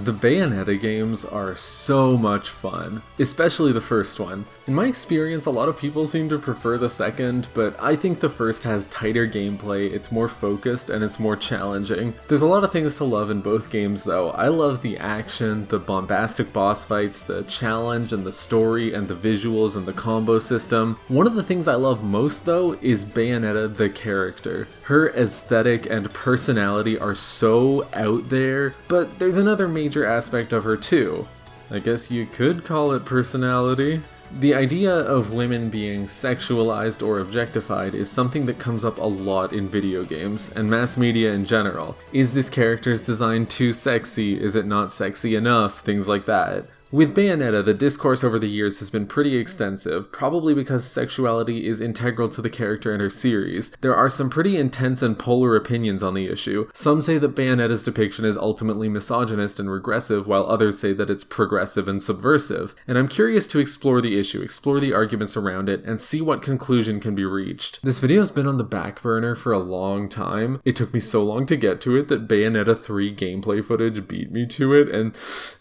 The Bayonetta games are so much fun, especially the first one. In my experience, a lot of people seem to prefer the second, but I think the first has tighter gameplay, it's more focused, and it's more challenging. There's a lot of things to love in both games though. I love the action, the bombastic boss fights, the challenge and the story and the visuals and the combo system. One of the things I love most though is Bayonetta the character. Her aesthetic and personality are so out there, but there's another major aspect of her too. I guess you could call it personality. The idea of women being sexualized or objectified is something that comes up a lot in video games, and mass media in general. Is this character's design too sexy? Is it not sexy enough? Things like that. With Bayonetta, the discourse over the years has been pretty extensive, probably because sexuality is integral to the character and her series. There are some pretty intense and polar opinions on the issue. Some say that Bayonetta's depiction is ultimately misogynist and regressive, while others say that it's progressive and subversive. And I'm curious to explore the issue, explore the arguments around it, and see what conclusion can be reached. This video's been on the back burner for a long time. It took me so long to get to it that Bayonetta 3 gameplay footage beat me to it, and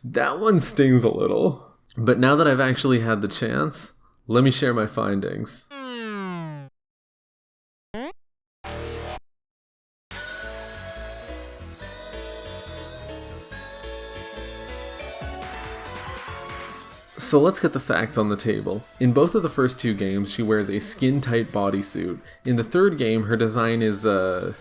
that one stings a little. But now that I've actually had the chance, let me share my findings. So let's get the facts on the table. In both of the first two games, she wears a skin-tight bodysuit. In the third game, her design is, It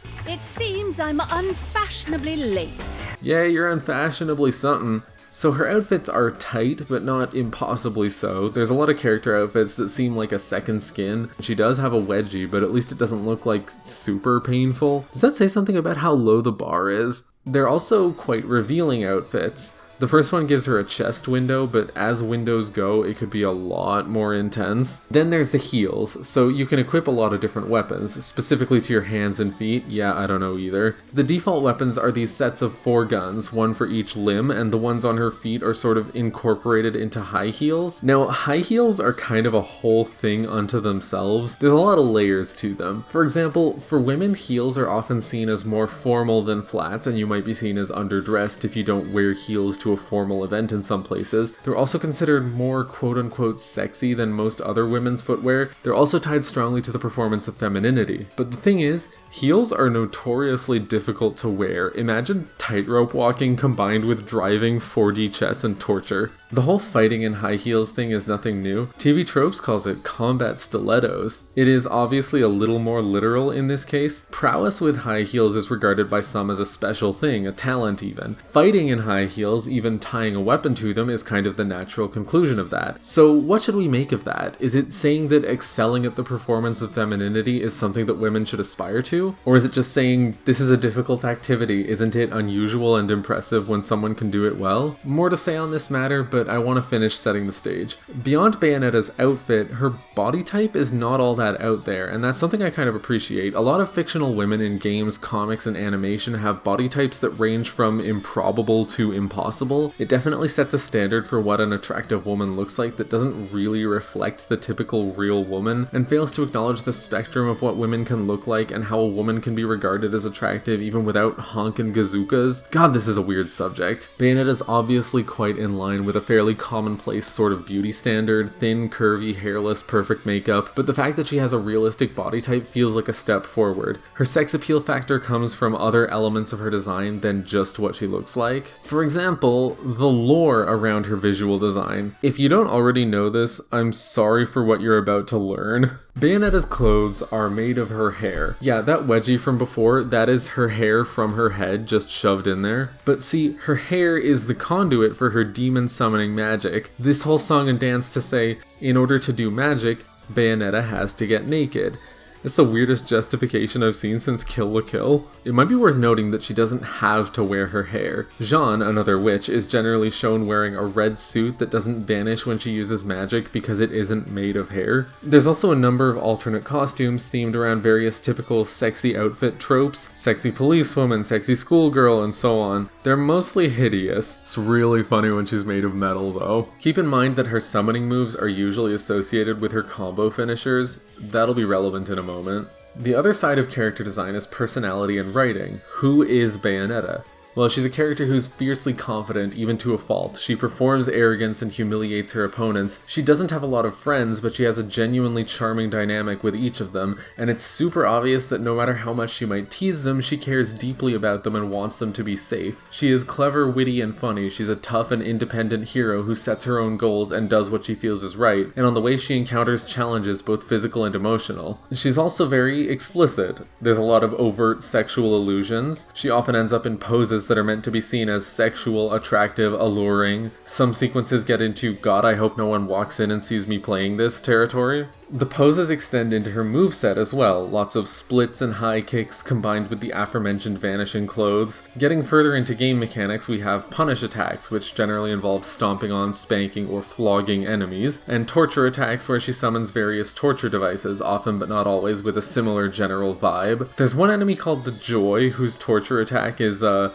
seems I'm unfashionably late. Yeah, you're unfashionably something. So her outfits are tight, but not impossibly so. There's a lot of character outfits that seem like a second skin. She does have a wedgie, but at least it doesn't look like super painful. Does that say something about how low the bar is? They're also quite revealing outfits. The first one gives her a chest window, but as windows go, it could be a lot more intense. Then there's the heels, so you can equip a lot of different weapons, specifically to your hands and feet. Yeah, I don't know either. The default weapons are these sets of 4 guns, one for each limb, and the ones on her feet are sort of incorporated into high heels. Now, high heels are kind of a whole thing unto themselves. There's a lot of layers to them. For example, for women, heels are often seen as more formal than flats, and you might be seen as underdressed if you don't wear heels to a formal event in some places. They're also considered more quote-unquote sexy than most other women's footwear. They're also tied strongly to the performance of femininity. But the thing is, heels are notoriously difficult to wear. Imagine tightrope walking combined with driving 4D chess and torture. The whole fighting in high heels thing is nothing new. TV Tropes calls it combat stilettos. It is obviously a little more literal in this case. Prowess with high heels is regarded by some as a special thing, a talent even. Fighting in high heels, even tying a weapon to them, is kind of the natural conclusion of that. So what should we make of that? Is it saying that excelling at the performance of femininity is something that women should aspire to? Or is it just saying, this is a difficult activity, isn't it unusual and impressive when someone can do it well? More to say on this matter, but I want to finish setting the stage. Beyond Bayonetta's outfit, her body type is not all that out there, and that's something I kind of appreciate. A lot of fictional women in games, comics, and animation have body types that range from improbable to impossible. It definitely sets a standard for what an attractive woman looks like that doesn't really reflect the typical real woman, and fails to acknowledge the spectrum of what women can look like and how a woman can be regarded as attractive even without honkin' gazookas. God, this is a weird subject. Bayonetta's obviously quite in line with a fairly commonplace sort of beauty standard, thin, curvy, hairless, perfect makeup, but the fact that she has a realistic body type feels like a step forward. Her sex appeal factor comes from other elements of her design than just what she looks like. For example, the lore around her visual design. If you don't already know this, I'm sorry for what you're about to learn. Bayonetta's clothes are made of her hair. Yeah, that wedgie from before, that is her hair from her head just shoved in there. But see, her hair is the conduit for her demon summoning magic. This whole song and dance to say, in order to do magic, Bayonetta has to get naked. It's the weirdest justification I've seen since Kill la Kill. It might be worth noting that she doesn't have to wear her hair. Jeanne, another witch, is generally shown wearing a red suit that doesn't vanish when she uses magic because it isn't made of hair. There's also a number of alternate costumes themed around various typical sexy outfit tropes, sexy policewoman, sexy schoolgirl, and so on. They're mostly hideous. It's really funny when she's made of metal though. Keep in mind that her summoning moves are usually associated with her combo finishers. That'll be relevant in a moment. The other side of character design is personality and writing. Who is Bayonetta? Well, she's a character who's fiercely confident, even to a fault. She performs arrogance and humiliates her opponents. She doesn't have a lot of friends, but she has a genuinely charming dynamic with each of them, and it's super obvious that no matter how much she might tease them, she cares deeply about them and wants them to be safe. She is clever, witty, and funny. She's a tough and independent hero who sets her own goals and does what she feels is right, and on the way she encounters challenges, both physical and emotional. She's also very explicit. There's a lot of overt sexual allusions. She often ends up in poses that are meant to be seen as sexual, attractive, alluring. Some sequences get into "God, I hope no one walks in and sees me playing this" territory. The poses extend into her moveset as well, lots of splits and high kicks combined with the aforementioned vanishing clothes. Getting further into game mechanics, we have punish attacks, which generally involve stomping on, spanking, or flogging enemies, and torture attacks where she summons various torture devices, often but not always with a similar general vibe. There's one enemy called the Joy, whose torture attack is, a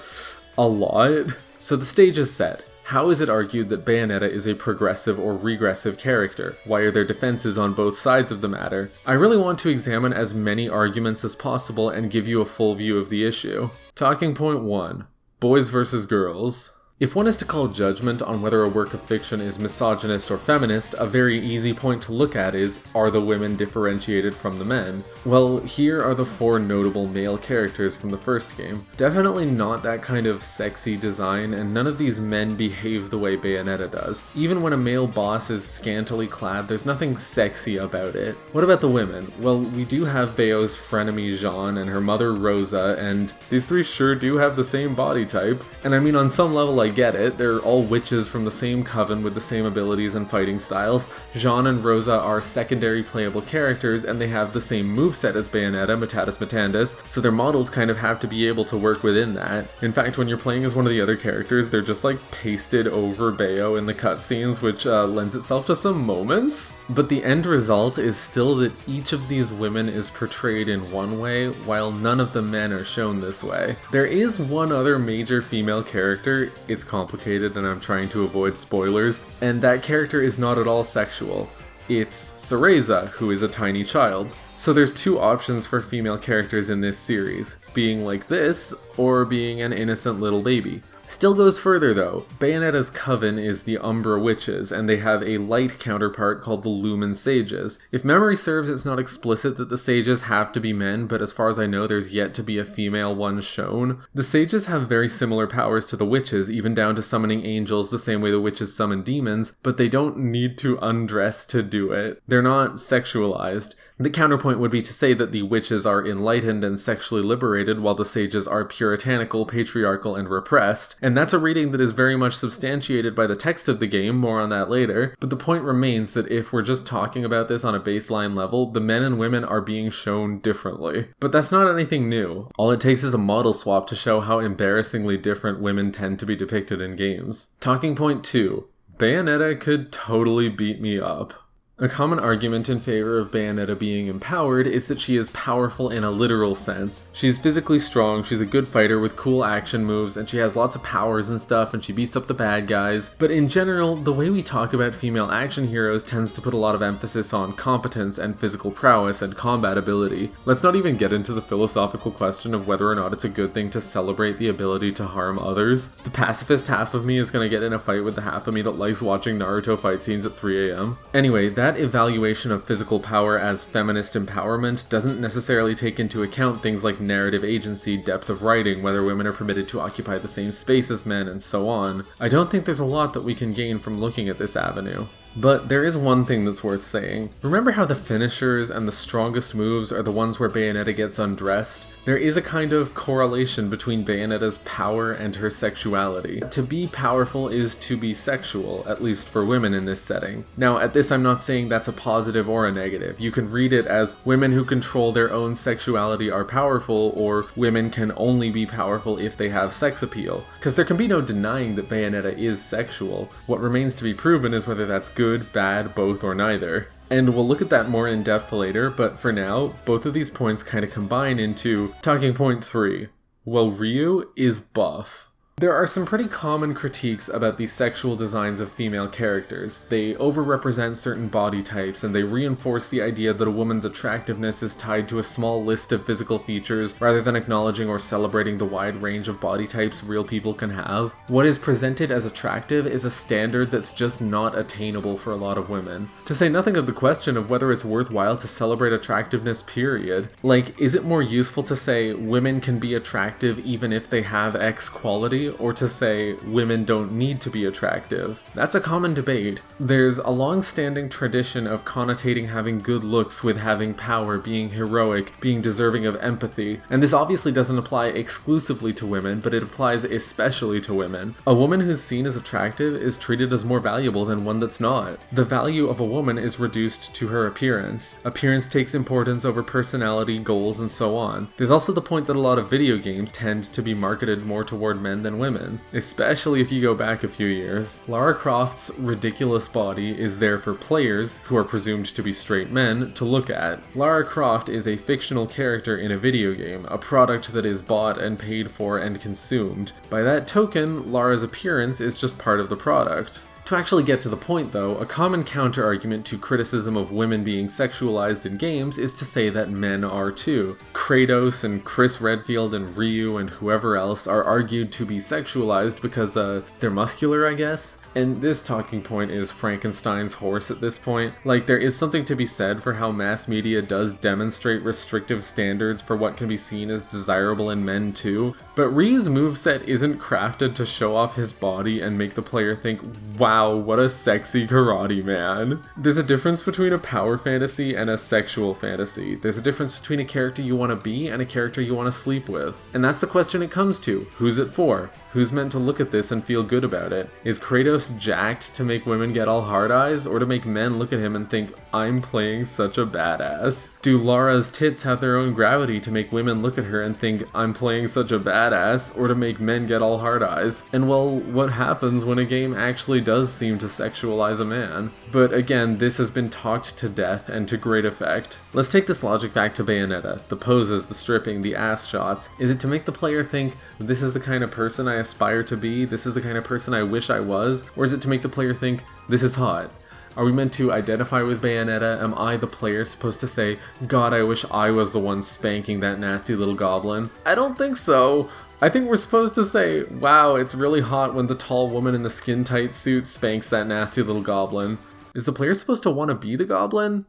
lot. So the stage is set. How is it argued that Bayonetta is a progressive or regressive character? Why are there defenses on both sides of the matter? I really want to examine as many arguments as possible and give you a full view of the issue. Talking point 1. Boys versus girls. If one is to call judgment on whether a work of fiction is misogynist or feminist, a very easy point to look at is, are the women differentiated from the men? Well, here are the 4 notable male characters from the first game. Definitely not that kind of sexy design, and none of these men behave the way Bayonetta does. Even when a male boss is scantily clad, there's nothing sexy about it. What about the women? Well, we do have Bayo's frenemy Jean and her mother Rosa, and these 3 sure do have the same body type. And I mean, on some level I get it, they're all witches from the same coven with the same abilities and fighting styles. Jean and Rosa are secondary playable characters, and they have the same moveset as Bayonetta, Mutatis Mutandis, so their models kind of have to be able to work within that. In fact, when you're playing as one of the other characters, they're just like pasted over Bayo in the cutscenes, which lends itself to some moments. But the end result is still that each of these women is portrayed in one way, while none of the men are shown this way. There is one other major female character. It's complicated and I'm trying to avoid spoilers, and that character is not at all sexual. It's Cereza, who is a tiny child. So there's 2 options for female characters in this series, being like this, or being an innocent little baby. Still goes further though. Bayonetta's coven is the Umbra Witches, and they have a light counterpart called the Lumen Sages. If memory serves, it's not explicit that the Sages have to be men, but as far as I know, there's yet to be a female one shown. The Sages have very similar powers to the Witches, even down to summoning angels the same way the Witches summon demons, but they don't need to undress to do it. They're not sexualized. The counterpoint would be to say that the Witches are enlightened and sexually liberated, while the Sages are puritanical, patriarchal, and repressed. And that's a reading that is very much substantiated by the text of the game, more on that later, but the point remains that if we're just talking about this on a baseline level, the men and women are being shown differently. But that's not anything new. All it takes is a model swap to show how embarrassingly different women tend to be depicted in games. Talking point 2. Bayonetta could totally beat me up. A common argument in favor of Bayonetta being empowered is that she is powerful in a literal sense. She's physically strong, she's a good fighter with cool action moves, and she has lots of powers and stuff, and she beats up the bad guys. But in general, the way we talk about female action heroes tends to put a lot of emphasis on competence and physical prowess and combat ability. Let's not even get into the philosophical question of whether or not it's a good thing to celebrate the ability to harm others. The pacifist half of me is gonna get in a fight with the half of me that likes watching Naruto fight scenes at 3 a.m. Anyway, that evaluation of physical power as feminist empowerment doesn't necessarily take into account things like narrative agency, depth of writing, whether women are permitted to occupy the same space as men, and so on. I don't think there's a lot that we can gain from looking at this avenue. But there is one thing that's worth saying. Remember how the finishers and the strongest moves are the ones where Bayonetta gets undressed? There is a kind of correlation between Bayonetta's power and her sexuality. To be powerful is to be sexual, at least for women in this setting. Now, at this I'm not saying that's a positive or a negative. You can read it as women who control their own sexuality are powerful, or women can only be powerful if they have sex appeal. Because there can be no denying that Bayonetta is sexual. What remains to be proven is whether that's good, bad, both, or neither. And we'll look at that more in depth later, but for now, both of these points kind of combine into talking point 3. Well, Ryu is buff. There are some pretty common critiques about the sexual designs of female characters. They overrepresent certain body types, and they reinforce the idea that a woman's attractiveness is tied to a small list of physical features, rather than acknowledging or celebrating the wide range of body types real people can have. What is presented as attractive is a standard that's just not attainable for a lot of women. To say nothing of the question of whether it's worthwhile to celebrate attractiveness, period. Like, is it more useful to say women can be attractive even if they have X quality, or to say women don't need to be attractive? That's a common debate. There's a long-standing tradition of connotating having good looks with having power, being heroic, being deserving of empathy, and this obviously doesn't apply exclusively to women, but it applies especially to women. A woman who's seen as attractive is treated as more valuable than one that's not. The value of a woman is reduced to her appearance. Appearance takes importance over personality, goals, and so on. There's also the point that a lot of video games tend to be marketed more toward men than women, especially if you go back a few years. Lara Croft's ridiculous body is there for players, who are presumed to be straight men, to look at. Lara Croft is a fictional character in a video game, a product that is bought and paid for and consumed. By that token, Lara's appearance is just part of the product. To actually get to the point though, a common counter-argument to criticism of women being sexualized in games is to say that men are too. Kratos and Chris Redfield and Ryu and whoever else are argued to be sexualized because they're muscular, I guess? And this talking point is Frankenstein's horse at this point. Like, there is something to be said for how mass media does demonstrate restrictive standards for what can be seen as desirable in men too, but Ryu's moveset isn't crafted to show off his body and make the player think, wow, what a sexy karate man. There's a difference between a power fantasy and a sexual fantasy. There's a difference between a character you want to be and a character you want to sleep with. And that's the question it comes to. Who's it for? Who's meant to look at this and feel good about it? Is Kratos jacked to make women get all hard eyes, or to make men look at him and think, I'm playing such a badass? Do Lara's tits have their own gravity to make women look at her and think, I'm playing such a badass, or to make men get all hard eyes? And well, what happens when a game actually does seem to sexualize a man? But again, this has been talked to death and to great effect. Let's take this logic back to Bayonetta. The poses, the stripping, the ass shots. Is it to make the player think, this is the kind of person I aspire to be, this is the kind of person I wish I was, or is it to make the player think, this is hot? Are we meant to identify with Bayonetta? Am I, the player, supposed to say, God, I wish I was the one spanking that nasty little goblin? I don't think so. I think we're supposed to say, wow, it's really hot when the tall woman in the skin-tight suit spanks that nasty little goblin. Is the player supposed to want to be the goblin?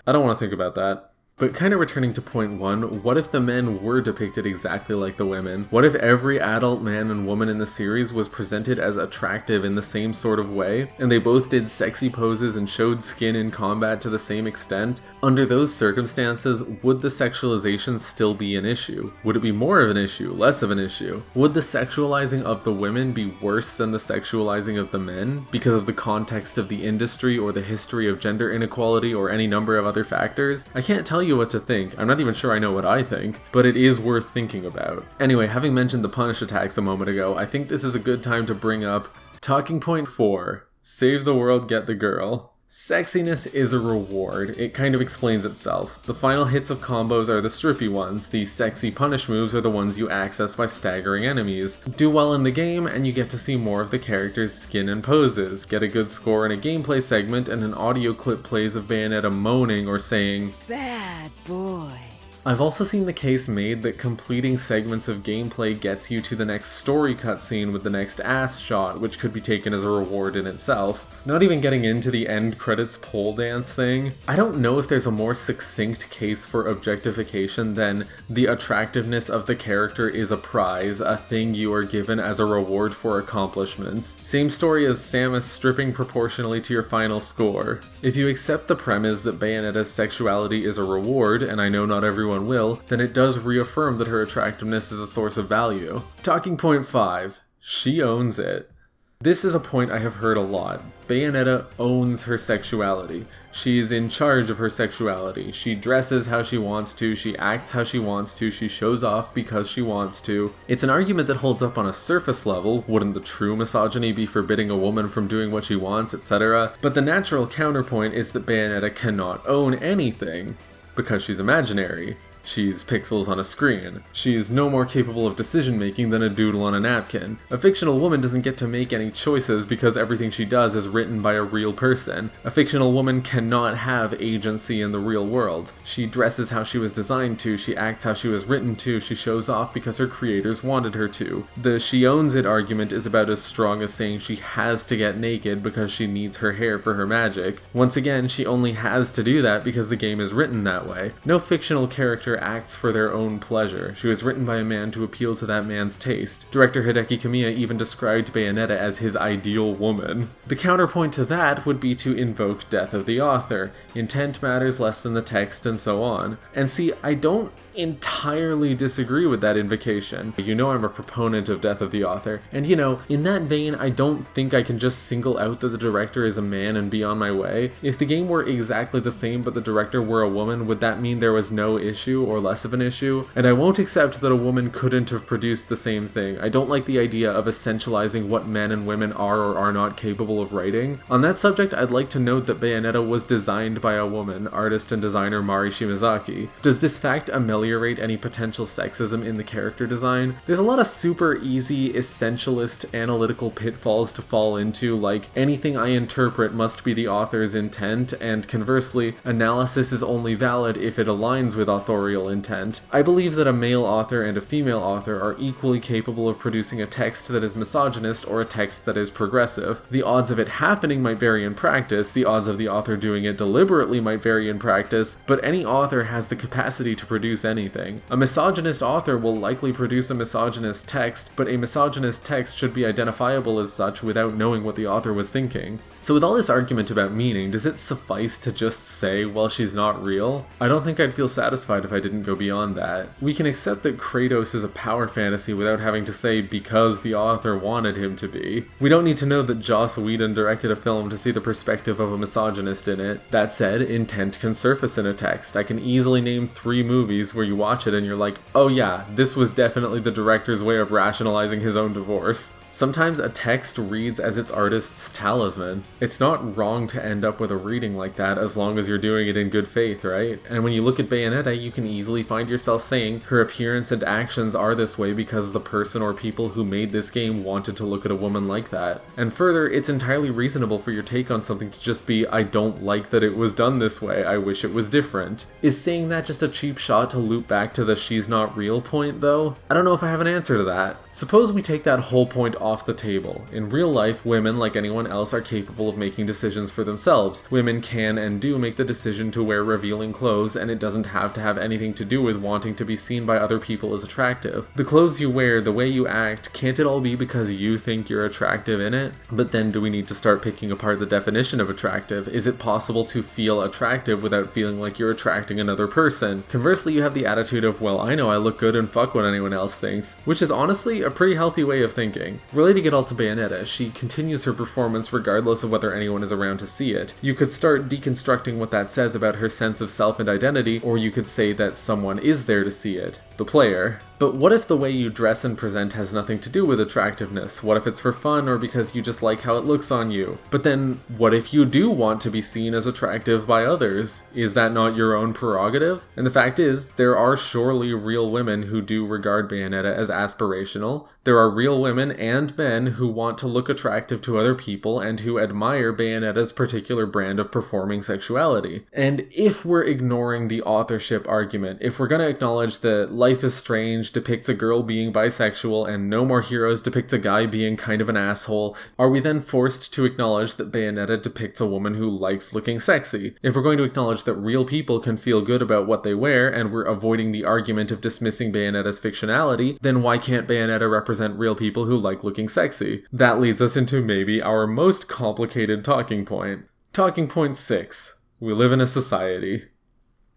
I don't want to think about that. But kind of returning to point one, what if the men were depicted exactly like the women? What if every adult man and woman in the series was presented as attractive in the same sort of way, and they both did sexy poses and showed skin in combat to the same extent? Under those circumstances, would the sexualization still be an issue? Would it be more of an issue, less of an issue? Would the sexualizing of the women be worse than the sexualizing of the men, because of the context of the industry or the history of gender inequality or any number of other factors? I can't tell you what to think. I'm not even sure I know what I think, but it is worth thinking about. Anyway, having mentioned the punish attacks a moment ago, I think this is a good time to bring up talking point 4. Save the world, get the girl. Sexiness is a reward. It kind of explains itself. The final hits of combos are the strippy ones. The sexy punish moves are the ones you access by staggering enemies. Do well in the game and you get to see more of the character's skin and poses. Get a good score in a gameplay segment and an audio clip plays of Bayonetta moaning or saying, "Bad boy." I've also seen the case made that completing segments of gameplay gets you to the next story cutscene with the next ass shot, which could be taken as a reward in itself. Not even getting into the end credits pole dance thing. I don't know if there's a more succinct case for objectification than the attractiveness of the character is a prize, a thing you are given as a reward for accomplishments. Same story as Samus stripping proportionally to your final score. If you accept the premise that Bayonetta's sexuality is a reward, and I know not everyone will, then it does reaffirm that her attractiveness is a source of value. Talking point 5. She owns it. This is a point I have heard a lot. Bayonetta owns her sexuality. She's in charge of her sexuality. She dresses how she wants to, she acts how she wants to, she shows off because she wants to. It's an argument that holds up on a surface level. Wouldn't the true misogyny be forbidding a woman from doing what she wants, etc.? But the natural counterpoint is that Bayonetta cannot own anything, because she's imaginary. She's pixels on a screen. She's no more capable of decision making than a doodle on a napkin. A fictional woman doesn't get to make any choices because everything she does is written by a real person. A fictional woman cannot have agency in the real world. She dresses how she was designed to, she acts how she was written to, she shows off because her creators wanted her to. The she owns it argument is about as strong as saying she has to get naked because she needs her hair for her magic. Once again, she only has to do that because the game is written that way. No fictional character acts for their own pleasure. She was written by a man to appeal to that man's taste. Director Hideki Kamiya even described Bayonetta as his ideal woman. The counterpoint to that would be to invoke death of the author. Intent matters less than the text and so on. And see, I don't entirely disagree with that invocation. You know I'm a proponent of death of the author, and in that vein, I don't think I can just single out that the director is a man and be on my way. If the game were exactly the same but the director were a woman, would that mean there was no issue or less of an issue? And I won't accept that a woman couldn't have produced the same thing. I don't like the idea of essentializing what men and women are or are not capable of writing. On that subject, I'd like to note that Bayonetta was designed by a woman, artist and designer Mari Shimazaki. Does this fact ameliorate any potential sexism in the character design? There's a lot of super easy, essentialist, analytical pitfalls to fall into, like anything I interpret must be the author's intent, and conversely, analysis is only valid if it aligns with authorial intent. I believe that a male author and a female author are equally capable of producing a text that is misogynist or a text that is progressive. The odds of it happening might vary in practice, the odds of the author doing it deliberately might vary in practice, but any author has the capacity to produce anything. A misogynist author will likely produce a misogynist text, but a misogynist text should be identifiable as such without knowing what the author was thinking. So with all this argument about meaning, does it suffice to just say, well, she's not real? I don't think I'd feel satisfied if I didn't go beyond that. We can accept that Kratos is a power fantasy without having to say because the author wanted him to be. We don't need to know that Joss Whedon directed a film to see the perspective of a misogynist in it. That said, intent can surface in a text. I can easily name 3 movies where you watch it and you're like, oh yeah, this was definitely the director's way of rationalizing his own divorce. Sometimes a text reads as its artist's talisman. It's not wrong to end up with a reading like that as long as you're doing it in good faith, right? And when you look at Bayonetta, you can easily find yourself saying her appearance and actions are this way because the person or people who made this game wanted to look at a woman like that. And further, it's entirely reasonable for your take on something to just be, I don't like that it was done this way, I wish it was different. Is saying that just a cheap shot to loop back to the she's not real point, though? I don't know if I have an answer to that. Suppose we take that whole point off the table. In real life, women, like anyone else, are capable of making decisions for themselves. Women can and do make the decision to wear revealing clothes, and it doesn't have to have anything to do with wanting to be seen by other people as attractive. The clothes you wear, the way you act, can't it all be because you think you're attractive in it? But then do we need to start picking apart the definition of attractive? Is it possible to feel attractive without feeling like you're attracting another person? Conversely, you have the attitude of, well, I know I look good and fuck what anyone else thinks, which is honestly a pretty healthy way of thinking. Relating it all to Bayonetta, she continues her performance regardless of whether anyone is around to see it. You could start deconstructing what that says about her sense of self and identity, or you could say that someone is there to see it, the player. But what if the way you dress and present has nothing to do with attractiveness? What if it's for fun or because you just like how it looks on you? But then, what if you do want to be seen as attractive by others? Is that not your own prerogative? And the fact is, there are surely real women who do regard Bayonetta as aspirational. There are real women and men who want to look attractive to other people and who admire Bayonetta's particular brand of performing sexuality. And if we're ignoring the authorship argument, if we're gonna acknowledge that Life is Strange depicts a girl being bisexual and No More Heroes depicts a guy being kind of an asshole, are we then forced to acknowledge that Bayonetta depicts a woman who likes looking sexy? If we're going to acknowledge that real people can feel good about what they wear and we're avoiding the argument of dismissing Bayonetta's fictionality, then why can't Bayonetta represent real people who like looking sexy? That leads us into maybe our most complicated talking point. Talking point 6. We live in a society.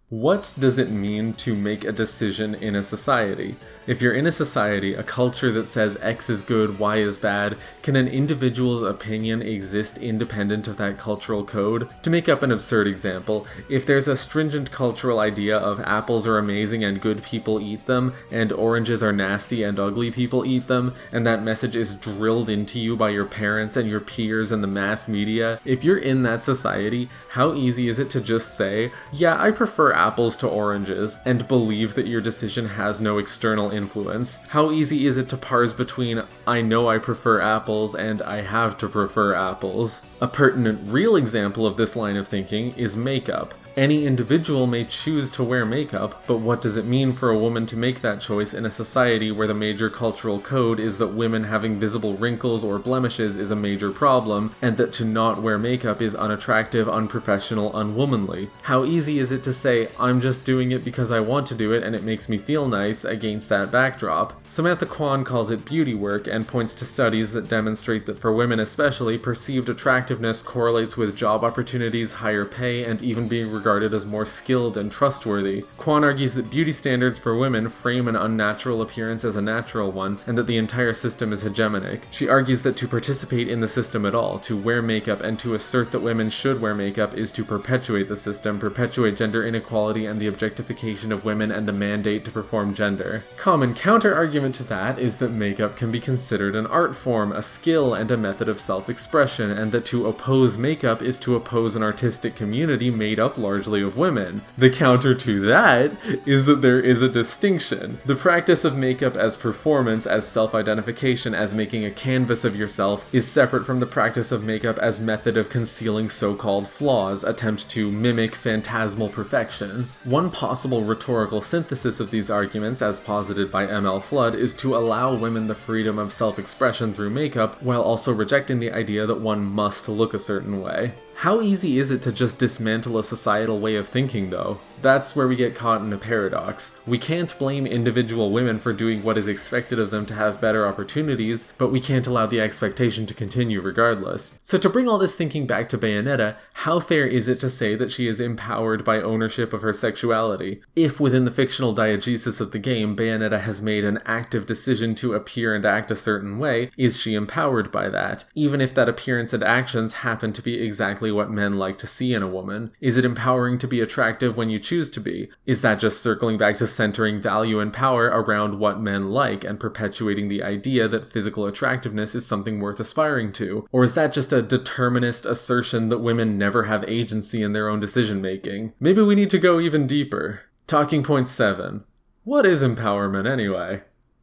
What does it mean to make a decision in a society? If you're in a society, a culture that says X is good, Y is bad, can an individual's opinion exist independent of that cultural code? To make up an absurd example, if there's a stringent cultural idea of apples are amazing and good people eat them, and oranges are nasty and ugly people eat them, and that message is drilled into you by your parents and your peers and the mass media, if you're in that society, how easy is it to just say, yeah, I prefer apples to oranges and believe that your decision has no external influence? How easy is it to parse between I know I prefer apples and I have to prefer apples? A pertinent real example of this line of thinking is makeup. Any individual may choose to wear makeup, but what does it mean for a woman to make that choice in a society where the major cultural code is that women having visible wrinkles or blemishes is a major problem, and that to not wear makeup is unattractive, unprofessional, unwomanly? How easy is it to say, I'm just doing it because I want to do it and it makes me feel nice against that backdrop? Samantha Kwan calls it beauty work and points to studies that demonstrate that for women especially, perceived attractiveness correlates with job opportunities, higher pay, and even being regarded as more skilled and trustworthy. Kwan argues that beauty standards for women frame an unnatural appearance as a natural one, and that the entire system is hegemonic. She argues that to participate in the system at all, to wear makeup and to assert that women should wear makeup is to perpetuate the system, perpetuate gender inequality and the objectification of women and the mandate to perform gender. Common counter-argument to that is that makeup can be considered an art form, a skill, and a method of self-expression, and that to oppose makeup is to oppose an artistic community made up largely of women. The counter to that is that there is a distinction. The practice of makeup as performance, as self-identification, as making a canvas of yourself, is separate from the practice of makeup as method of concealing so-called flaws, attempt to mimic phantasmal perfection. One possible rhetorical synthesis of these arguments, as posited by M.L. Flood, is to allow women the freedom of self-expression through makeup, while also rejecting the idea that one must look a certain way. How easy is it to just dismantle a societal way of thinking, though? That's where we get caught in a paradox. We can't blame individual women for doing what is expected of them to have better opportunities, but we can't allow the expectation to continue regardless. So to bring all this thinking back to Bayonetta, how fair is it to say that she is empowered by ownership of her sexuality? If within the fictional diegesis of the game, Bayonetta has made an active decision to appear and act a certain way, is she empowered by that? Even if that appearance and actions happen to be exactly what men like to see in a woman? Is it empowering to be attractive when you choose to be? Is that just circling back to centering value and power around what men like and perpetuating the idea that physical attractiveness is something worth aspiring to? Or is that just a determinist assertion that women never have agency in their own decision making? Maybe we need to go even deeper. Talking point 7. What is empowerment anyway?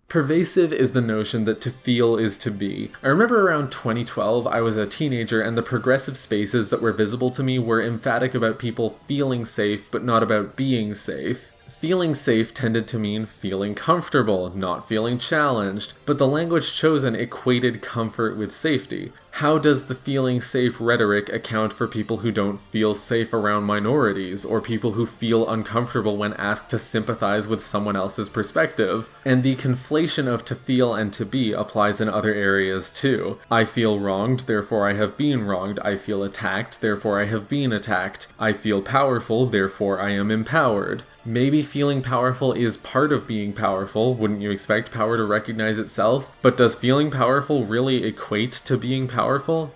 Pervasive is the notion that to feel is to be. I remember around 2012, I was a teenager and the progressive spaces that were visible to me were emphatic about people feeling safe, but not about being safe. Feeling safe tended to mean feeling comfortable, not feeling challenged, but the language chosen equated comfort with safety. How does the feeling safe rhetoric account for people who don't feel safe around minorities, or people who feel uncomfortable when asked to sympathize with someone else's perspective? And the conflation of to feel and to be applies in other areas too. I feel wronged, therefore I have been wronged. I feel attacked, therefore I have been attacked. I feel powerful, therefore I am empowered. Maybe feeling powerful is part of being powerful. Wouldn't you expect power to recognize itself? But does feeling powerful really equate to being powerful?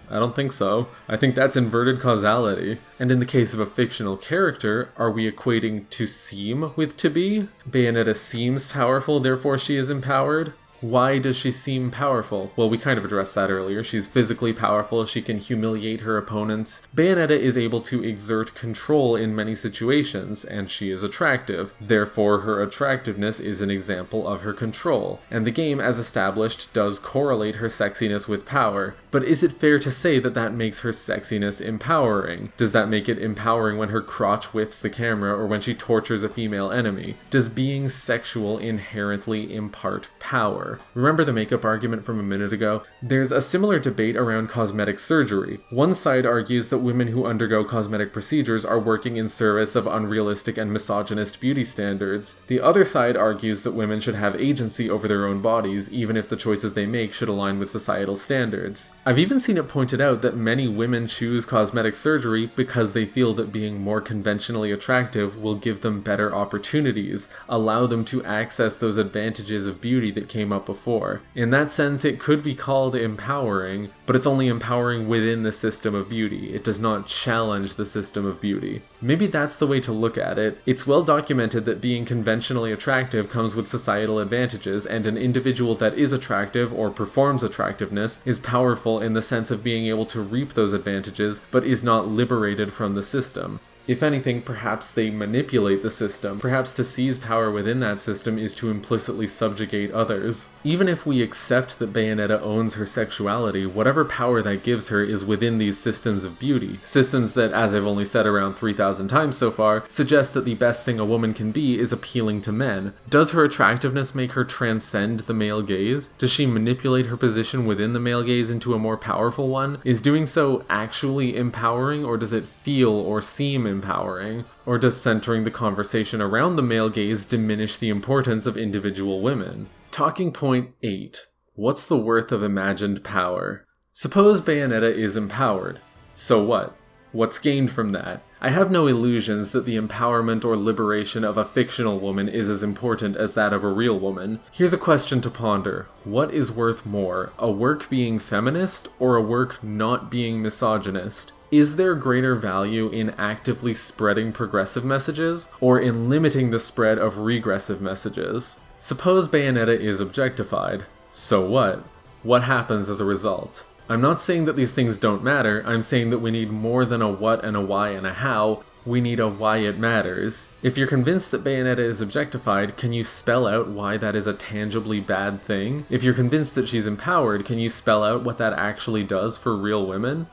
I don't think so. I think that's inverted causality. And in the case of a fictional character, are we equating to seem with to be? Bayonetta seems powerful, therefore she is empowered? Why does she seem powerful? Well, we kind of addressed that earlier. She's physically powerful, she can humiliate her opponents. Bayonetta is able to exert control in many situations, and she is attractive. Therefore, her attractiveness is an example of her control. And the game, as established, does correlate her sexiness with power. But is it fair to say that that makes her sexiness empowering? Does that make it empowering when her crotch whiffs the camera or when she tortures a female enemy? Does being sexual inherently impart power? Remember the makeup argument from a minute ago? There's a similar debate around cosmetic surgery. One side argues that women who undergo cosmetic procedures are working in service of unrealistic and misogynist beauty standards. The other side argues that women should have agency over their own bodies, even if the choices they make should align with societal standards. I've even seen it pointed out that many women choose cosmetic surgery because they feel that being more conventionally attractive will give them better opportunities, allow them to access those advantages of beauty that came up before. In that sense, it could be called empowering, but it's only empowering within the system of beauty. It does not challenge the system of beauty. Maybe that's the way to look at it. It's well documented that being conventionally attractive comes with societal advantages, and an individual that is attractive or performs attractiveness is powerful in the sense of being able to reap those advantages, but is not liberated from the system. If anything, perhaps they manipulate the system. Perhaps to seize power within that system is to implicitly subjugate others. Even if we accept that Bayonetta owns her sexuality, whatever power that gives her is within these systems of beauty. Systems that, as I've only said around 3,000 times so far, suggest that the best thing a woman can be is appealing to men. Does her attractiveness make her transcend the male gaze? Does she manipulate her position within the male gaze into a more powerful one? Is doing so actually empowering, or does it feel or seem empowering? Or does centering the conversation around the male gaze diminish the importance of individual women? Talking point 8. What's the worth of imagined power? Suppose Bayonetta is empowered. So what? What's gained from that? I have no illusions that the empowerment or liberation of a fictional woman is as important as that of a real woman. Here's a question to ponder. What is worth more, a work being feminist or a work not being misogynist? Is there greater value in actively spreading progressive messages, or in limiting the spread of regressive messages? Suppose Bayonetta is objectified. So what? What happens as a result? I'm not saying that these things don't matter, I'm saying that we need more than a what and a why and a how, we need a why it matters. If you're convinced that Bayonetta is objectified, can you spell out why that is a tangibly bad thing? If you're convinced that she's empowered, can you spell out what that actually does for real women?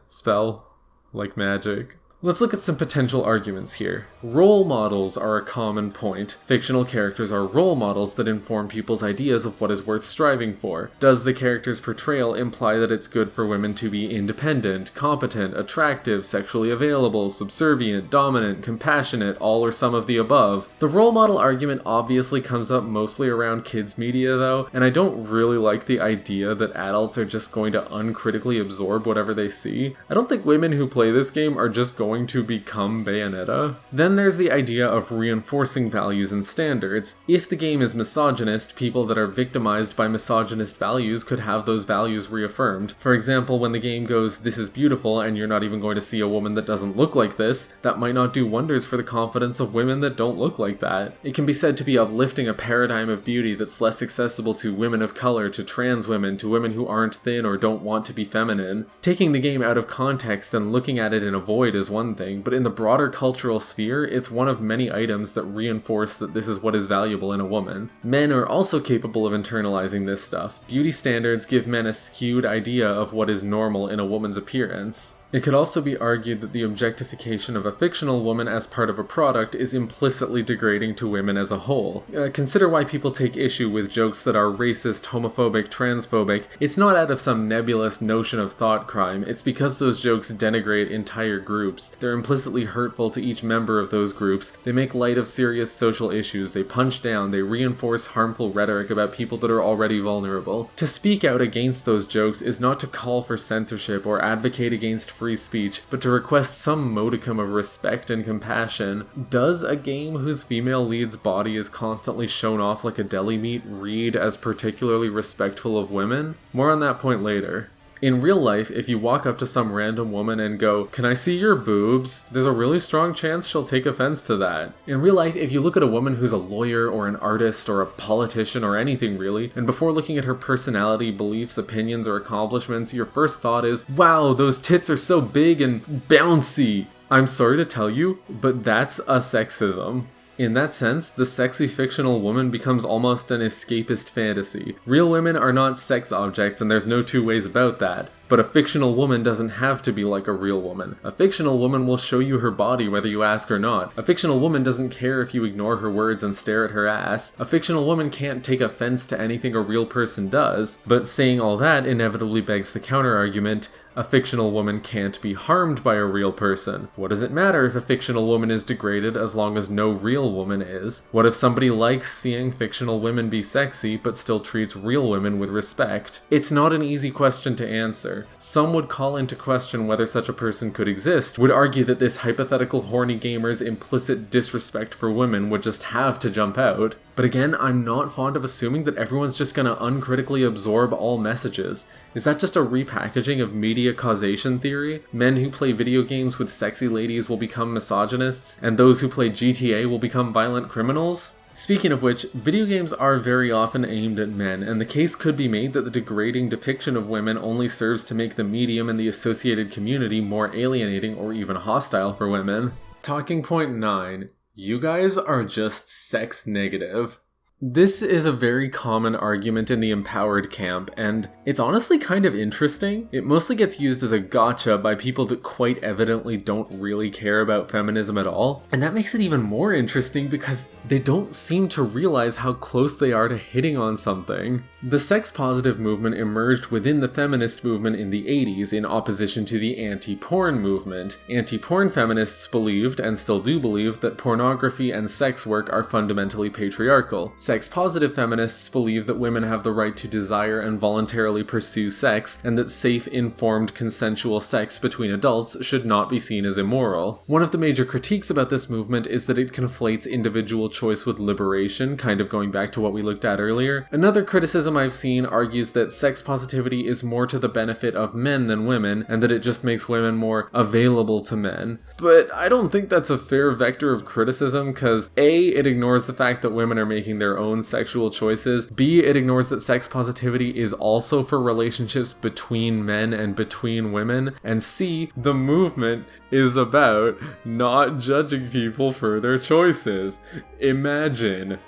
Spell. Like magic. Let's look at some potential arguments here. Role models are a common point. Fictional characters are role models that inform people's ideas of what is worth striving for. Does the character's portrayal imply that it's good for women to be independent, competent, attractive, sexually available, subservient, dominant, compassionate, all or some of the above? The role model argument obviously comes up mostly around kids media though, and I don't really like the idea that adults are just going to uncritically absorb whatever they see. I don't think women who play this game are just going to become Bayonetta. Then there's the idea of reinforcing values and standards. If the game is misogynist, people that are victimized by misogynist values could have those values reaffirmed. For example, when the game goes, "This is beautiful," and you're not even going to see a woman that doesn't look like this, that might not do wonders for the confidence of women that don't look like that. It can be said to be uplifting a paradigm of beauty that's less accessible to women of color, to trans women, to women who aren't thin or don't want to be feminine. Taking the game out of context and looking at it in a void is one thing, but in the broader cultural sphere, it's one of many items that reinforce that this is what is valuable in a woman. Men are also capable of internalizing this stuff. Beauty standards give men a skewed idea of what is normal in a woman's appearance. It could also be argued that the objectification of a fictional woman as part of a product is implicitly degrading to women as a whole. Consider why people take issue with jokes that are racist, homophobic, transphobic. It's not out of some nebulous notion of thought crime, it's because those jokes denigrate entire groups. They're implicitly hurtful to each member of those groups. They make light of serious social issues, they punch down, they reinforce harmful rhetoric about people that are already vulnerable. To speak out against those jokes is not to call for censorship or advocate against free speech, but to request some modicum of respect and compassion. Does a game whose female lead's body is constantly shown off like a deli meat read as particularly respectful of women? More on that point later. In real life, if you walk up to some random woman and go, "Can I see your boobs?" there's a really strong chance she'll take offense to that. In real life, if you look at a woman who's a lawyer or an artist or a politician or anything really, and before looking at her personality, beliefs, opinions, or accomplishments, your first thought is, "Wow, those tits are so big and bouncy." I'm sorry to tell you, but that's a sexism. In that sense, the sexy fictional woman becomes almost an escapist fantasy. Real women are not sex objects, and there's no two ways about that. But a fictional woman doesn't have to be like a real woman. A fictional woman will show you her body whether you ask or not. A fictional woman doesn't care if you ignore her words and stare at her ass. A fictional woman can't take offense to anything a real person does. But saying all that inevitably begs the counter-argument, a fictional woman can't be harmed by a real person. What does it matter if a fictional woman is degraded as long as no real woman is? What if somebody likes seeing fictional women be sexy but still treats real women with respect? It's not an easy question to answer. Some would call into question whether such a person could exist, would argue that this hypothetical horny gamer's implicit disrespect for women would just have to jump out. But again, I'm not fond of assuming that everyone's just gonna uncritically absorb all messages. Is that just a repackaging of media causation theory? Men who play video games with sexy ladies will become misogynists, and those who play GTA will become violent criminals? Speaking of which, video games are very often aimed at men, and the case could be made that the degrading depiction of women only serves to make the medium and the associated community more alienating or even hostile for women. Talking point 9. You guys are just sex negative. This is a very common argument in the empowered camp, and it's honestly kind of interesting. It mostly gets used as a gotcha by people that quite evidently don't really care about feminism at all, and that makes it even more interesting because they don't seem to realize how close they are to hitting on something. The sex-positive movement emerged within the feminist movement in the 80s in opposition to the anti-porn movement. Anti-porn feminists believed, and still do believe, that pornography and sex work are fundamentally patriarchal. Sex-positive feminists believe that women have the right to desire and voluntarily pursue sex, and that safe, informed, consensual sex between adults should not be seen as immoral. One of the major critiques about this movement is that it conflates individual choice with liberation, kind of going back to what we looked at earlier. Another criticism I've seen argues that sex positivity is more to the benefit of men than women, and that it just makes women more available to men. But I don't think that's a fair vector of criticism, because A, it ignores the fact that women are making their own sexual choices, B, it ignores that sex positivity is also for relationships between men and between women, and C, the movement is about not judging people for their choices. Imagine.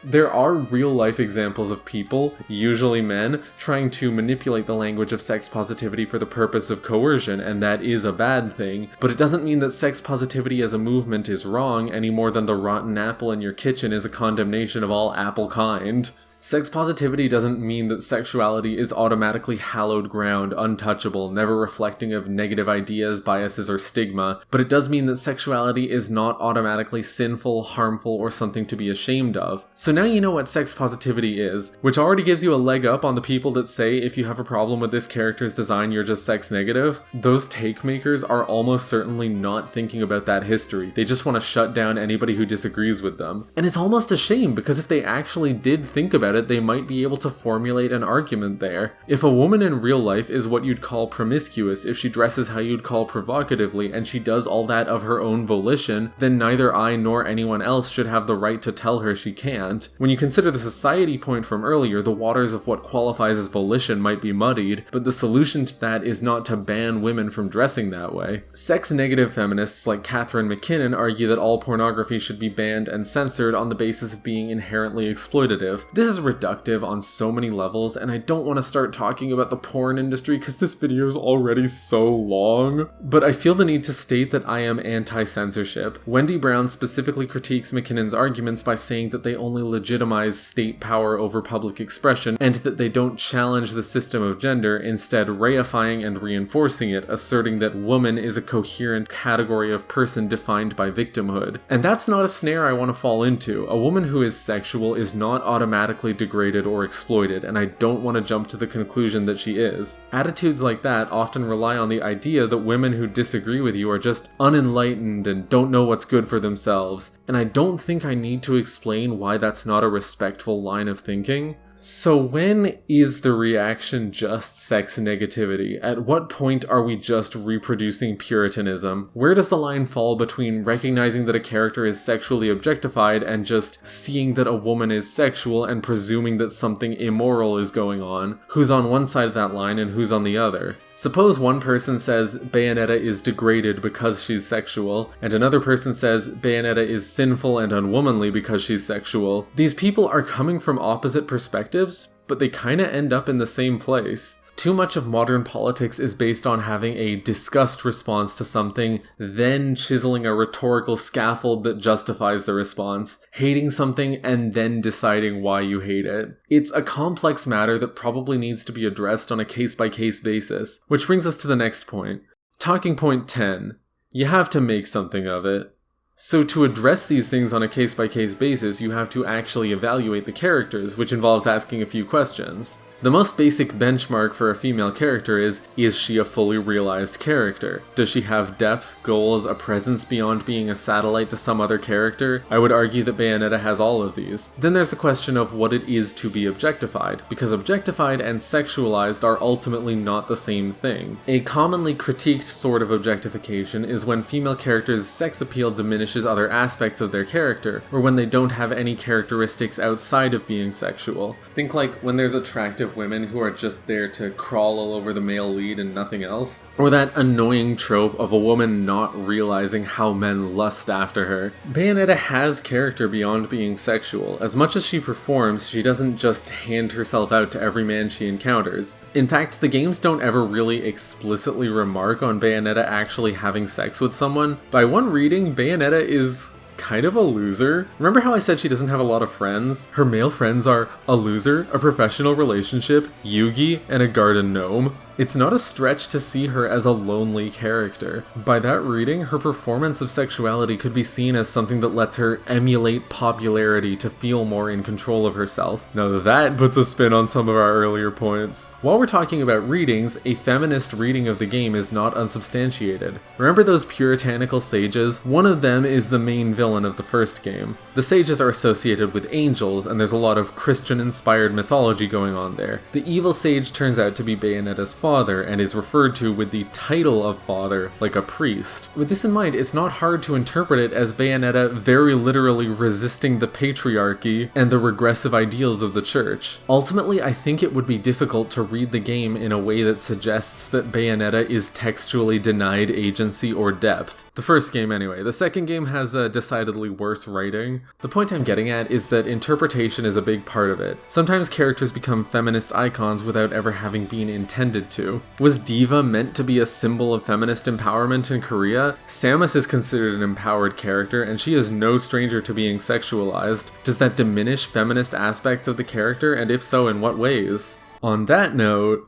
There are real-life examples of people, usually men, trying to manipulate the language of sex positivity for the purpose of coercion, and that is a bad thing, but it doesn't mean that sex positivity as a movement is wrong any more than the rotten apple in your kitchen is a condemnation of all apple kind. Sex positivity doesn't mean that sexuality is automatically hallowed ground, untouchable, never reflecting of negative ideas, biases, or stigma, but it does mean that sexuality is not automatically sinful, harmful, or something to be ashamed of. So now you know what sex positivity is, which already gives you a leg up on the people that say if you have a problem with this character's design, you're just sex negative. Those take makers are almost certainly not thinking about that history. They just want to shut down anybody who disagrees with them. And it's almost a shame, because if they actually did think about it, they might be able to formulate an argument there. If a woman in real life is what you'd call promiscuous, if she dresses how you'd call provocatively, and she does all that of her own volition, then neither I nor anyone else should have the right to tell her she can't. When you consider the society point from earlier, the waters of what qualifies as volition might be muddied, but the solution to that is not to ban women from dressing that way. Sex-negative feminists like Catherine McKinnon argue that all pornography should be banned and censored on the basis of being inherently exploitative. This is reductive on so many levels, and I don't want to start talking about the porn industry because this video is already so long, but I feel the need to state that I am anti-censorship. Wendy Brown specifically critiques McKinnon's arguments by saying that they only legitimize state power over public expression, and that they don't challenge the system of gender, instead reifying and reinforcing it, asserting that woman is a coherent category of person defined by victimhood. And that's not a snare I want to fall into. A woman who is sexual is not automatically degraded or exploited, and I don't want to jump to the conclusion that she is. Attitudes like that often rely on the idea that women who disagree with you are just unenlightened and don't know what's good for themselves, and I don't think I need to explain why that's not a respectful line of thinking. So when is the reaction just sex negativity? At what point are we just reproducing puritanism? Where does the line fall between recognizing that a character is sexually objectified and just seeing that a woman is sexual and presuming that something immoral is going on? Who's on one side of that line and who's on the other? Suppose one person says Bayonetta is degraded because she's sexual, and another person says Bayonetta is sinful and unwomanly because she's sexual. These people are coming from opposite perspectives, but they kinda end up in the same place. Too much of modern politics is based on having a disgust response to something, then chiseling a rhetorical scaffold that justifies the response, hating something, and then deciding why you hate it. It's a complex matter that probably needs to be addressed on a case-by-case basis, which brings us to the next point. Talking point 10. You have to make something of it. So to address these things on a case-by-case basis, you have to actually evaluate the characters, which involves asking a few questions. The most basic benchmark for a female character is she a fully realized character? Does she have depth, goals, a presence beyond being a satellite to some other character? I would argue that Bayonetta has all of these. Then there's the question of what it is to be objectified, because objectified and sexualized are ultimately not the same thing. A commonly critiqued sort of objectification is when female characters' sex appeal diminishes other aspects of their character, or when they don't have any characteristics outside of being sexual. Think like when there's attractive of women who are just there to crawl all over the male lead and nothing else. Or that annoying trope of a woman not realizing how men lust after her. Bayonetta has character beyond being sexual. As much as she performs, she doesn't just hand herself out to every man she encounters. In fact, the games don't ever really explicitly remark on Bayonetta actually having sex with someone. By one reading, Bayonetta is kind of a loser. Remember how I said she doesn't have a lot of friends? Her male friends are a loser, a professional relationship, Yugi, and a garden gnome. It's not a stretch to see her as a lonely character. By that reading, her performance of sexuality could be seen as something that lets her emulate popularity to feel more in control of herself. Now that puts a spin on some of our earlier points. While we're talking about readings, a feminist reading of the game is not unsubstantiated. Remember those puritanical sages? One of them is the main villain of the first game. The sages are associated with angels, and there's a lot of Christian-inspired mythology going on there. The evil sage turns out to be Bayonetta's father and is referred to with the title of father, like a priest. With this in mind, it's not hard to interpret it as Bayonetta very literally resisting the patriarchy and the regressive ideals of the church. Ultimately, I think it would be difficult to read the game in a way that suggests that Bayonetta is textually denied agency or depth. The first game anyway. The second game has a decidedly worse writing. The point I'm getting at is that interpretation is a big part of it. Sometimes characters become feminist icons without ever having been intended to. Was Diva meant to be a symbol of feminist empowerment in Korea? Samus is considered an empowered character, and she is no stranger to being sexualized. Does that diminish feminist aspects of the character, and if so, in what ways? On that note,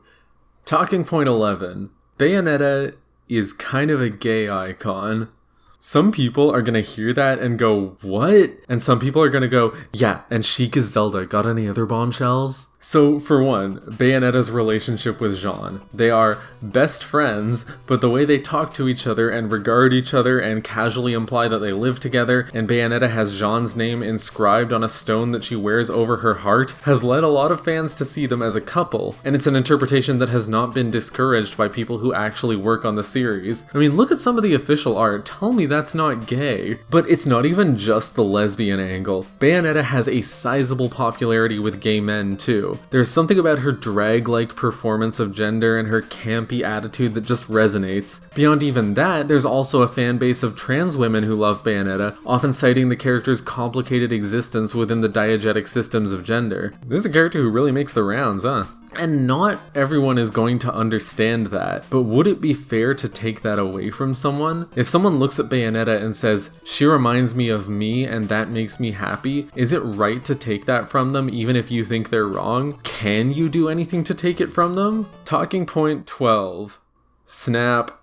talking point 11. Bayonetta is kind of a gay icon. Some people are gonna hear that and go, what? And some people are gonna go, yeah, and Sheik is Zelda. Got any other bombshells? So, for one, Bayonetta's relationship with Jean. They are best friends, but the way they talk to each other and regard each other and casually imply that they live together, and Bayonetta has Jean's name inscribed on a stone that she wears over her heart, has led a lot of fans to see them as a couple, and it's an interpretation that has not been discouraged by people who actually work on the series. I mean, look at some of the official art, tell me that's not gay. But it's not even just the lesbian angle. Bayonetta has a sizable popularity with gay men too. There's something about her drag-like performance of gender and her campy attitude that just resonates. Beyond even that, there's also a fan base of trans women who love Bayonetta, often citing the character's complicated existence within the diegetic systems of gender. This is a character who really makes the rounds, huh? And not everyone is going to understand that, but would it be fair to take that away from someone? If someone looks at Bayonetta and says, she reminds me of me and that makes me happy, is it right to take that from them even if you think they're wrong? Can you do anything to take it from them? Talking point 12. Snap.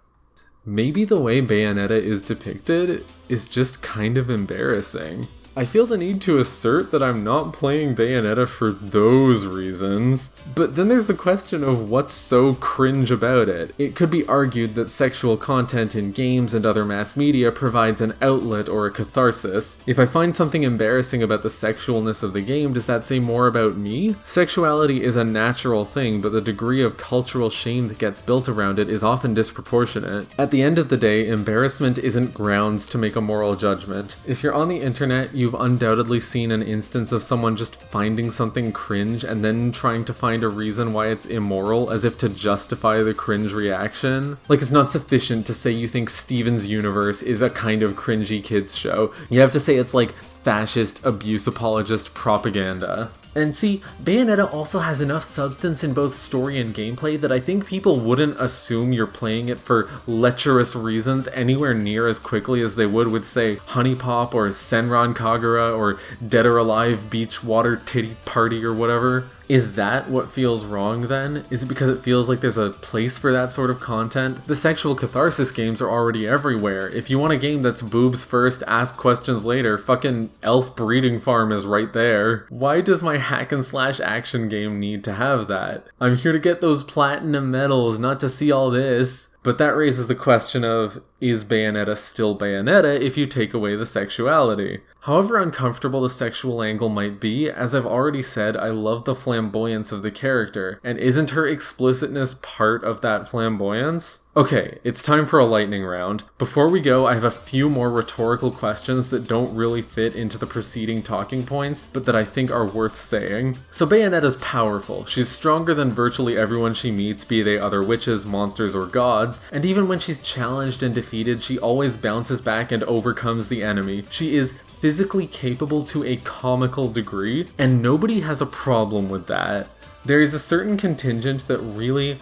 Maybe the way Bayonetta is depicted is just kind of embarrassing. I feel the need to assert that I'm not playing Bayonetta for those reasons. But then there's the question of what's so cringe about it. It could be argued that sexual content in games and other mass media provides an outlet or a catharsis. If I find something embarrassing about the sexualness of the game, does that say more about me? Sexuality is a natural thing, but the degree of cultural shame that gets built around it is often disproportionate. At the end of the day, embarrassment isn't grounds to make a moral judgment. If you're on the internet, you've undoubtedly seen an instance of someone just finding something cringe and then trying to find a reason why it's immoral as if to justify the cringe reaction. Like, it's not sufficient to say you think Steven's Universe is a kind of cringy kids show. You have to say it's like fascist, abuse apologist propaganda. And see, Bayonetta also has enough substance in both story and gameplay that I think people wouldn't assume you're playing it for lecherous reasons anywhere near as quickly as they would with, say, Honey Pop or Senran Kagura or Dead or Alive Beach Water Titty Party or whatever. Is that what feels wrong then? Is it because it feels like there's a place for that sort of content? The sexual catharsis games are already everywhere. If you want a game that's boobs first, ask questions later, fucking Elf Breeding Farm is right there. Why does my hack and slash action game need to have that? I'm here to get those platinum medals, not to see all this. But that raises the question of, is Bayonetta still Bayonetta if you take away the sexuality? However uncomfortable the sexual angle might be, as I've already said, I love the flamboyance of the character, and isn't her explicitness part of that flamboyance? Okay, it's time for a lightning round. Before we go, I have a few more rhetorical questions that don't really fit into the preceding talking points, but that I think are worth saying. So Bayonetta's powerful. She's stronger than virtually everyone she meets, be they other witches, monsters, or gods, and even when she's challenged and defeated, she always bounces back and overcomes the enemy. She is physically capable to a comical degree, and nobody has a problem with that. There is a certain contingent that really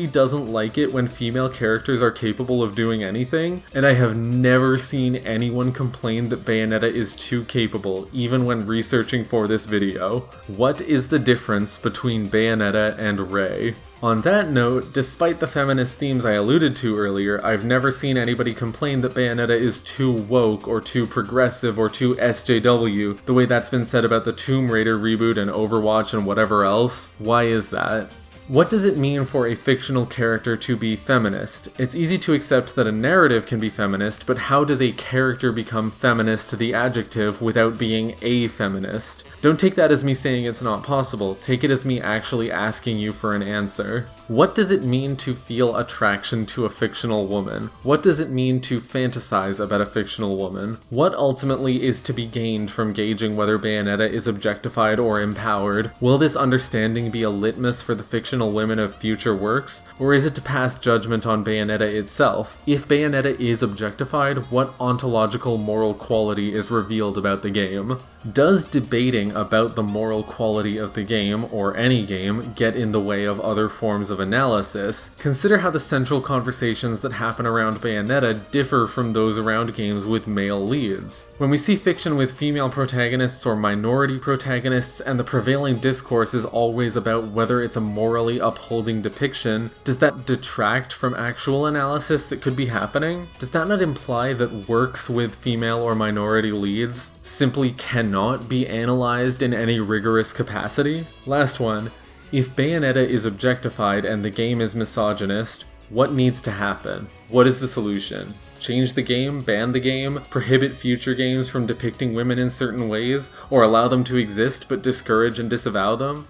doesn't like it when female characters are capable of doing anything, and I have never seen anyone complain that Bayonetta is too capable, even when researching for this video. What is the difference between Bayonetta and Rei? On that note, despite the feminist themes I alluded to earlier, I've never seen anybody complain that Bayonetta is too woke or too progressive or too SJW, the way that's been said about the Tomb Raider reboot and Overwatch and whatever else. Why is that? What does it mean for a fictional character to be feminist? It's easy to accept that a narrative can be feminist, but how does a character become feminist, the adjective, without being a feminist? Don't take that as me saying it's not possible. Take it as me actually asking you for an answer. What does it mean to feel attraction to a fictional woman? What does it mean to fantasize about a fictional woman? What ultimately is to be gained from gauging whether Bayonetta is objectified or empowered? Will this understanding be a litmus for the fictional women of future works, or is it to pass judgment on Bayonetta itself? If Bayonetta is objectified, what ontological moral quality is revealed about the game? Does debating about the moral quality of the game, or any game, get in the way of other forms of analysis? Consider how the central conversations that happen around Bayonetta differ from those around games with male leads. When we see fiction with female protagonists or minority protagonists, and the prevailing discourse is always about whether it's a morally upholding depiction, does that detract from actual analysis that could be happening? Does that not imply that works with female or minority leads simply cannot be analyzed in any rigorous capacity? Last one. If Bayonetta is objectified and the game is misogynist, what needs to happen? What is the solution? Change the game, ban the game, prohibit future games from depicting women in certain ways, or allow them to exist but discourage and disavow them?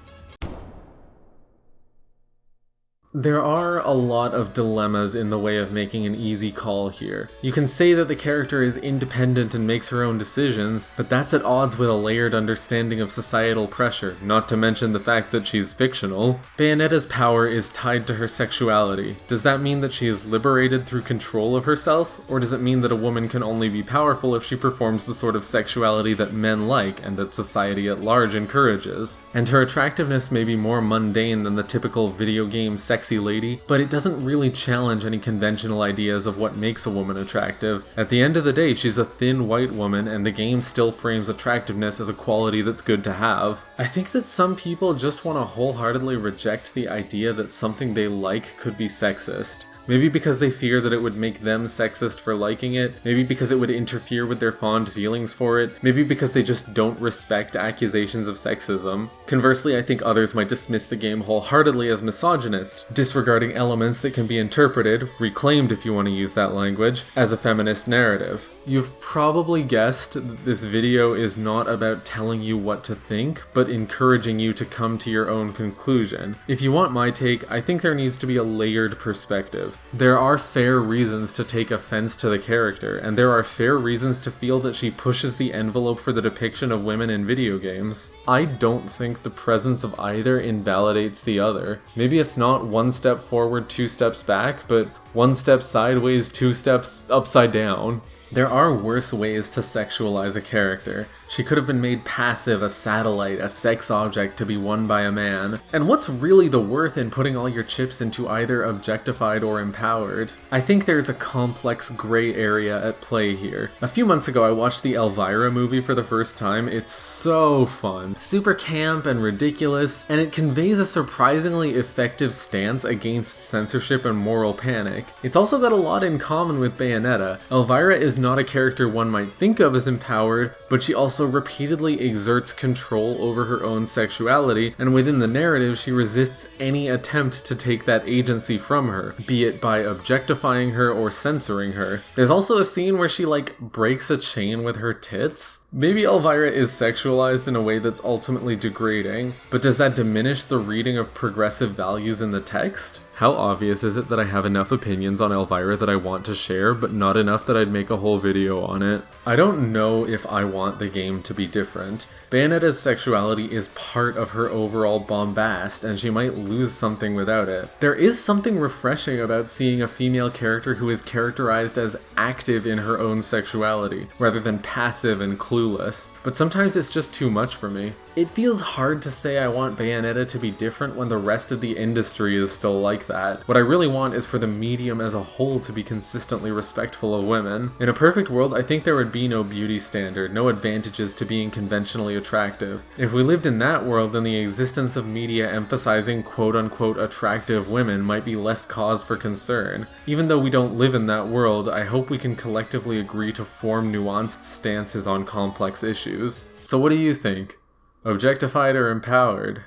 There are a lot of dilemmas in the way of making an easy call here. You can say that the character is independent and makes her own decisions, but that's at odds with a layered understanding of societal pressure, not to mention the fact that she's fictional. Bayonetta's power is tied to her sexuality. Does that mean that she is liberated through control of herself, or does it mean that a woman can only be powerful if she performs the sort of sexuality that men like and that society at large encourages? And her attractiveness may be more mundane than the typical video game sexy lady, but it doesn't really challenge any conventional ideas of what makes a woman attractive. At the end of the day, she's a thin white woman, and the game still frames attractiveness as a quality that's good to have. I think that some people just want to wholeheartedly reject the idea that something they like could be sexist. Maybe because they fear that it would make them sexist for liking it, maybe because it would interfere with their fond feelings for it, maybe because they just don't respect accusations of sexism. Conversely, I think others might dismiss the game wholeheartedly as misogynist, disregarding elements that can be interpreted, reclaimed if you want to use that language, as a feminist narrative. You've probably guessed that this video is not about telling you what to think, but encouraging you to come to your own conclusion. If you want my take, I think there needs to be a layered perspective. There are fair reasons to take offense to the character, and there are fair reasons to feel that she pushes the envelope for the depiction of women in video games. I don't think the presence of either invalidates the other. Maybe it's not one step forward, two steps back, but one step sideways, two steps upside down. There are worse ways to sexualize a character. She could have been made passive, a satellite, a sex object to be won by a man. And what's really the worth in putting all your chips into either objectified or empowered? I think there's a complex gray area at play here. A few months ago I watched the Elvira movie for the first time. It's so fun. Super camp and ridiculous, and it conveys a surprisingly effective stance against censorship and moral panic. It's also got a lot in common with Bayonetta. Elvira is not a character one might think of as empowered, but she also repeatedly exerts control over her own sexuality, and within the narrative she resists any attempt to take that agency from her, be it by objectifying her or censoring her. There's also a scene where she breaks a chain with her tits. Maybe Elvira is sexualized in a way that's ultimately degrading, but does that diminish the reading of progressive values in the text? How obvious is it that I have enough opinions on Elvira that I want to share, but not enough that I'd make a whole video on it? I don't know if I want the game to be different. Bayonetta's sexuality is part of her overall bombast, and she might lose something without it. There is something refreshing about seeing a female character who is characterized as active in her own sexuality, rather than passive and clueless, but sometimes it's just too much for me. It feels hard to say I want Bayonetta to be different when the rest of the industry is still like that. What I really want is for the medium as a whole to be consistently respectful of women. In a perfect world, I think there would be no beauty standard, no advantages to being conventionally attractive. If we lived in that world, then the existence of media emphasizing quote-unquote attractive women might be less cause for concern. Even though we don't live in that world, I hope we can collectively agree to form nuanced stances on complex issues. So what do you think? Objectified or empowered?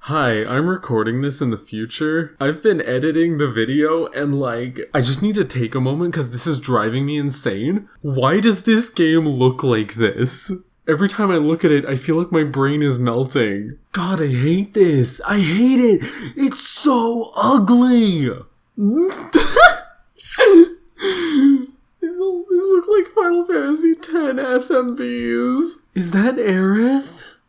Hi, I'm recording this in the future. I've been editing the video and I just need to take a moment because this is driving me insane. Why does this game look like this? Every time I look at it, I feel like my brain is melting. God, I hate this. I hate it. It's so ugly. These look like Final Fantasy X FMVs. Is that Aerith?